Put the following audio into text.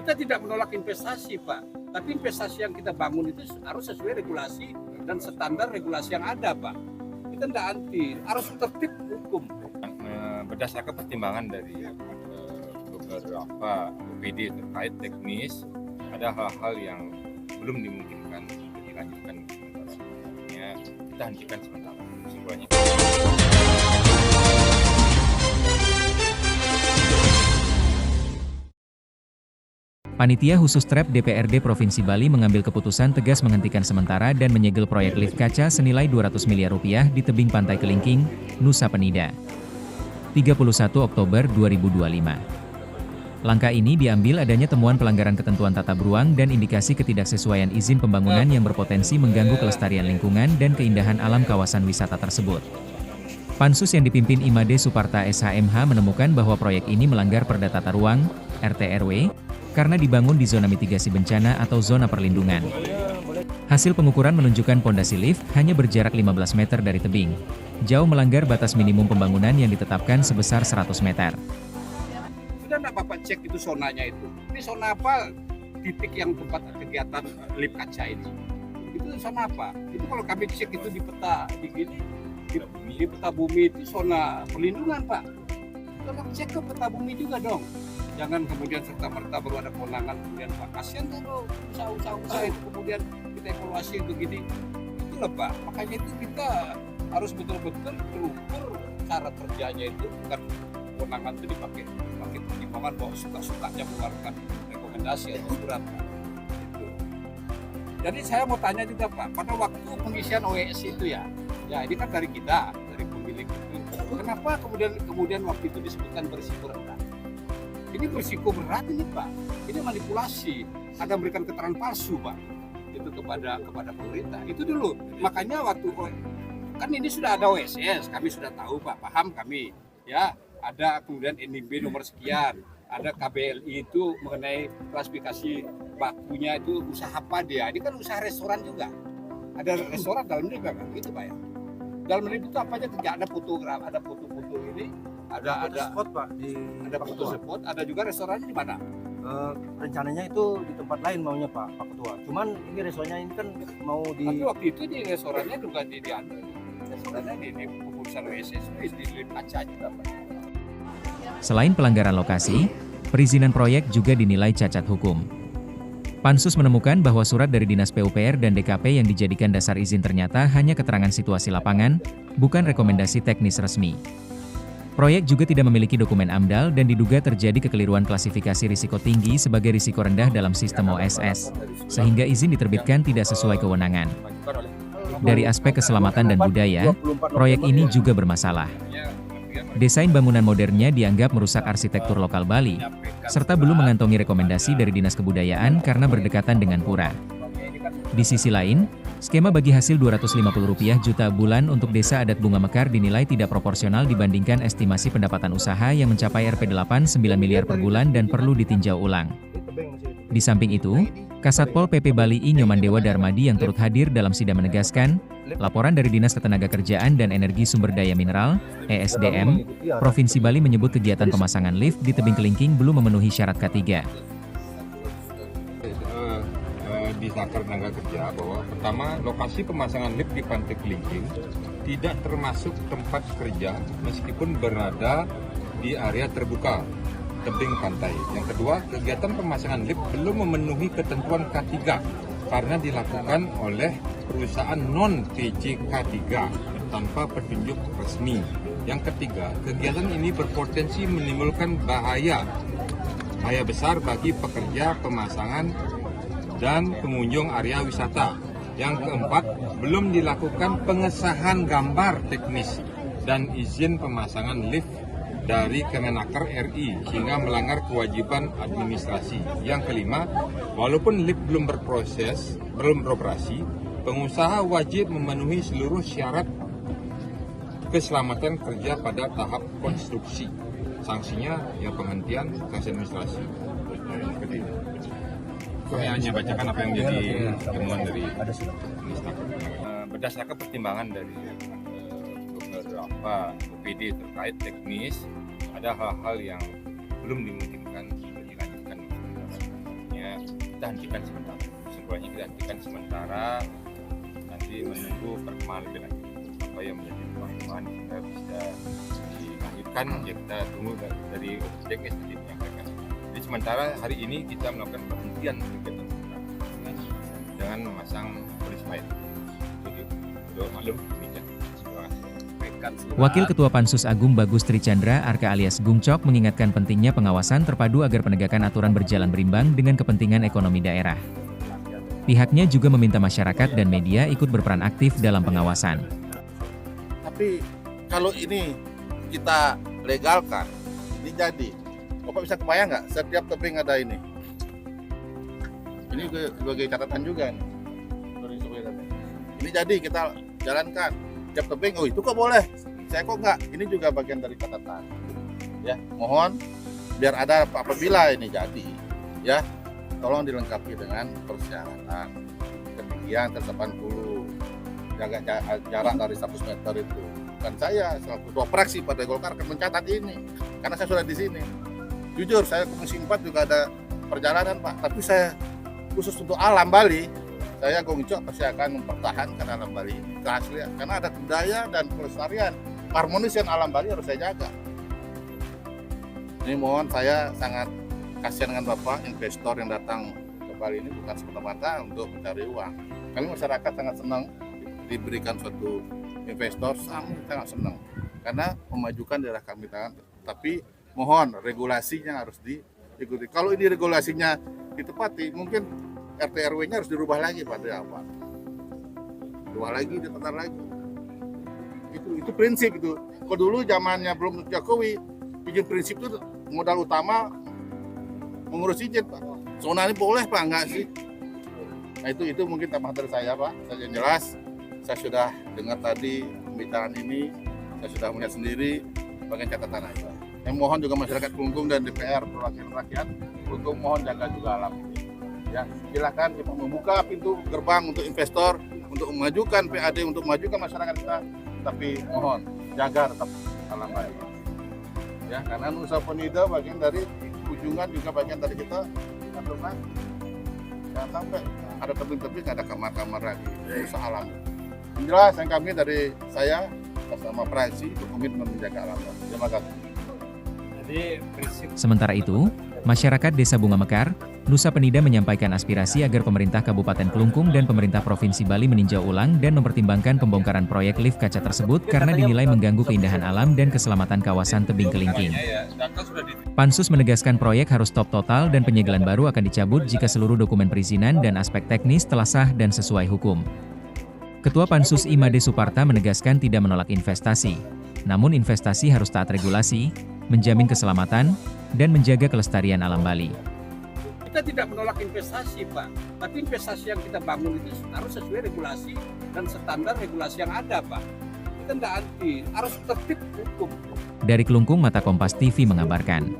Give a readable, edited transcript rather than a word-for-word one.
Kita tidak menolak investasi, Pak. Tapi investasi yang kita bangun itu harus sesuai regulasi dan standar regulasi yang ada, Pak. Kita tidak anti, harus tertib hukum. Berdasarkan pertimbangan dari beberapa OPD terkait teknis, ada hal-hal yang belum dimungkinkan untuk dilanjutkan sementara. Kita hentikan sementara. Kesimpulannya. Panitia khusus TREP DPRD Provinsi Bali mengambil keputusan tegas menghentikan sementara dan menyegel proyek lift kaca senilai 200 miliar rupiah di tebing Pantai Kelingking, Nusa Penida. 31 Oktober 2025. Langkah ini diambil adanya temuan pelanggaran ketentuan tata ruang dan indikasi ketidaksesuaian izin pembangunan yang berpotensi mengganggu kelestarian lingkungan dan keindahan alam kawasan wisata tersebut. Pansus yang dipimpin Imade Suparta SHMH menemukan bahwa proyek ini melanggar Perda Tata Ruang, RT/RW, karena dibangun di zona mitigasi bencana atau zona perlindungan. Hasil pengukuran menunjukkan pondasi lift hanya berjarak 15 meter dari tebing, jauh melanggar batas minimum pembangunan yang ditetapkan sebesar 100 meter. Sudah enggak Bapak cek itu zonanya itu? Ini zona apa? Titik yang tempat kegiatan lift kaca ini. Itu zona apa? Itu kalau kami cek itu di peta di peta bumi itu zona perlindungan, Pak. Tolong cek ke peta bumi juga dong. Jangan kemudian serta-merta baru ada kewenangan kemudian Pak, kasihan kalau usaha-usaha itu kemudian kita evaluasi begini. Itulah Pak, makanya itu kita harus betul-betul terukur cara kerjanya itu, bukan kewenangan itu dipakai pertimbangan bahwa suka-sukanya mengeluarkan rekomendasi atau surat Pak. Itu. Jadi saya mau tanya juga Pak, pada waktu pengisian OES itu ya ini kan dari kita, dari pemilik itu, kenapa kemudian waktu itu disebutkan berisiko rendah? Ini berisiko berat ini Pak, ini manipulasi, ada memberikan keterangan palsu Pak, itu kepada pemerintah. Itu dulu, makanya waktu kan ini sudah ada OSS, kami sudah tahu Pak, paham kami, ya ada kemudian NIB nomor sekian, ada KBLI itu mengenai klasifikasi bakunya itu usaha apa dia, ini kan usaha restoran juga, ada restoran dalam ini Pak, gitu Pak ya. Dalam ini itu apa aja tidak ada fotografi, ada foto-foto ini. Ada spot Pak ada foto spot, ada juga restorannya di mana? Rencananya itu di tempat lain maunya Pak Ketua. Cuman ini restorannya ini kan mau di. Tapi waktu itu di restorannya juga di restorannya di pengurusan WSS di kaca juga Pak. Selain pelanggaran lokasi, perizinan proyek juga dinilai cacat hukum. Pansus menemukan bahwa surat dari Dinas PUPR dan DKP yang dijadikan dasar izin ternyata hanya keterangan situasi lapangan, bukan rekomendasi teknis resmi. Proyek juga tidak memiliki dokumen AMDAL dan diduga terjadi kekeliruan klasifikasi risiko tinggi sebagai risiko rendah dalam sistem OSS, sehingga izin diterbitkan tidak sesuai kewenangan. Dari aspek keselamatan dan budaya, proyek ini juga bermasalah. Desain bangunan modernnya dianggap merusak arsitektur lokal Bali, serta belum mengantongi rekomendasi dari Dinas Kebudayaan karena berdekatan dengan pura. Di sisi lain, skema bagi hasil Rp250 juta bulan untuk Desa Adat Bunga Mekar dinilai tidak proporsional dibandingkan estimasi pendapatan usaha yang mencapai Rp89 miliar per bulan dan perlu ditinjau ulang. Di samping itu, Kasatpol PP Bali I Nyoman Dewa Darmadi yang turut hadir dalam sidang menegaskan, laporan dari Dinas Ketenagakerjaan dan Energi Sumber Daya Mineral, ESDM, Provinsi Bali menyebut kegiatan pemasangan lift di tebing Kelingking belum memenuhi syarat K3. Di Sakar Tenaga Kerja bahwa pertama lokasi pemasangan lift di Pantai Kelingking tidak termasuk tempat kerja meskipun berada di area terbuka tebing pantai. Yang kedua, kegiatan pemasangan lift belum memenuhi ketentuan K3 karena dilakukan oleh perusahaan non PJK3 tanpa petunjuk resmi. Yang ketiga, kegiatan ini berpotensi menimbulkan bahaya besar bagi pekerja pemasangan dan pengunjung area wisata. Yang keempat, belum dilakukan pengesahan gambar teknis dan izin pemasangan lift dari Kemenaker RI sehingga melanggar kewajiban administrasi. Yang kelima, walaupun lift belum beroperasi, pengusaha wajib memenuhi seluruh syarat keselamatan kerja pada tahap konstruksi. Sanksinya ya penghentian, sanksi administrasi. Saya hanya bacakan apa yang menjadi temuan dari berdasarkan pertimbangan dari beberapa OPD terkait teknis, ada hal-hal yang belum dimungkinkan untuk dilanjutkan. kita hentikan sementara. Kesimpulannya kita hentikan sementara, nanti menunggu perkembangan lebih lanjut. Apa yang menjadi perkembangan kita bisa dilanjutkan, ya kita tunggu dari OPJS nanti menyampaikan. Jadi sementara hari ini kita melakukan penghentian kegiatan dengan memasang polis lain. Jadi sudah maklum demikian. Terima kasih. Wakil Ketua Pansus Agung Bagus Trichandra Arka alias Gungcok mengingatkan pentingnya pengawasan terpadu agar penegakan aturan berjalan berimbang dengan kepentingan ekonomi daerah. Pihaknya juga meminta masyarakat dan media ikut berperan aktif dalam pengawasan. Tapi kalau ini kita legalkan, ini jadi. Bapak bisa kebayang nggak setiap tebing ada ini? Ini sebagai catatan juga nih. Ini jadi kita jalankan. Tiap tebing, oh itu kok boleh, saya kok enggak. Ini juga bagian dari catatan. Ya, mohon biar ada apabila ini jadi, ya tolong dilengkapi dengan persyaratan ketinggian 80, jaga jarak dari 100 meter itu. Dan saya selaku ketua fraksi Partai Golkar akan mencatat ini, karena saya sudah di sini. Jujur, saya Komisi 4 juga ada perjalanan Pak, tapi saya khusus untuk alam Bali, saya Gongcok pasti akan mempertahankan alam Bali ini keaslian, karena ada budaya dan kelestarian harmonisian alam Bali harus saya jaga. Ini mohon, saya sangat kasihan dengan Bapak investor yang datang ke Bali ini bukan semata-mata untuk mencari uang. Kami masyarakat sangat senang diberikan suatu investor, sangat senang karena memajukan daerah kami. Tapi mohon regulasinya harus diikuti. Kalau ini regulasinya ditepati, mungkin RT RW-nya harus dirubah lagi pada apa? Dirubah lagi, ditata lagi. Itu prinsip itu. Kalau dulu zamannya belum Jokowi, izin prinsip itu modal utama mengurus izin Pak. Zona ini boleh Pak, enggak sih? Nah itu mungkin tambahan dari saya Pak. Saya yang jelas, saya sudah dengar tadi pembicaraan ini, saya sudah melihat sendiri bagian catatan aja. Yang mohon juga masyarakat Kelungkung dan DPR perwakilan rakyat, Kelungkung mohon jaga juga alam ini. Ya, silakan kita membuka pintu gerbang untuk investor, untuk memajukan PAD, untuk memajukan masyarakat kita, tapi mohon jaga tetap alam Bali. Ya, karena Nusa Penida bagian dari kunjungan juga bagian dari kita aturkan. Jangan sampai ada tebing-tebing, ada kamar-kamar lagi, Nusa alam. Yang jelas yang kami dari saya bersama fraksi berkomitmen menjaga alam Bali. Terima kasih. Sementara itu, masyarakat Desa Bunga Mekar, Nusa Penida menyampaikan aspirasi agar pemerintah Kabupaten Kelungkung dan pemerintah Provinsi Bali meninjau ulang dan mempertimbangkan pembongkaran proyek lift kaca tersebut karena dinilai mengganggu keindahan alam dan keselamatan kawasan tebing kelingking. Pansus menegaskan proyek harus stop total dan penyegelan baru akan dicabut jika seluruh dokumen perizinan dan aspek teknis telah sah dan sesuai hukum. Ketua Pansus Imade Suparta menegaskan tidak menolak investasi, namun investasi harus taat regulasi, menjamin keselamatan, dan menjaga kelestarian alam Bali. Kita tidak menolak investasi Pak, tapi investasi yang kita bangun itu harus sesuai regulasi dan standar regulasi yang ada Pak. Kita tidak anti, harus tertib hukum. Dari Kelungkung, Mata Kompas TV mengabarkan.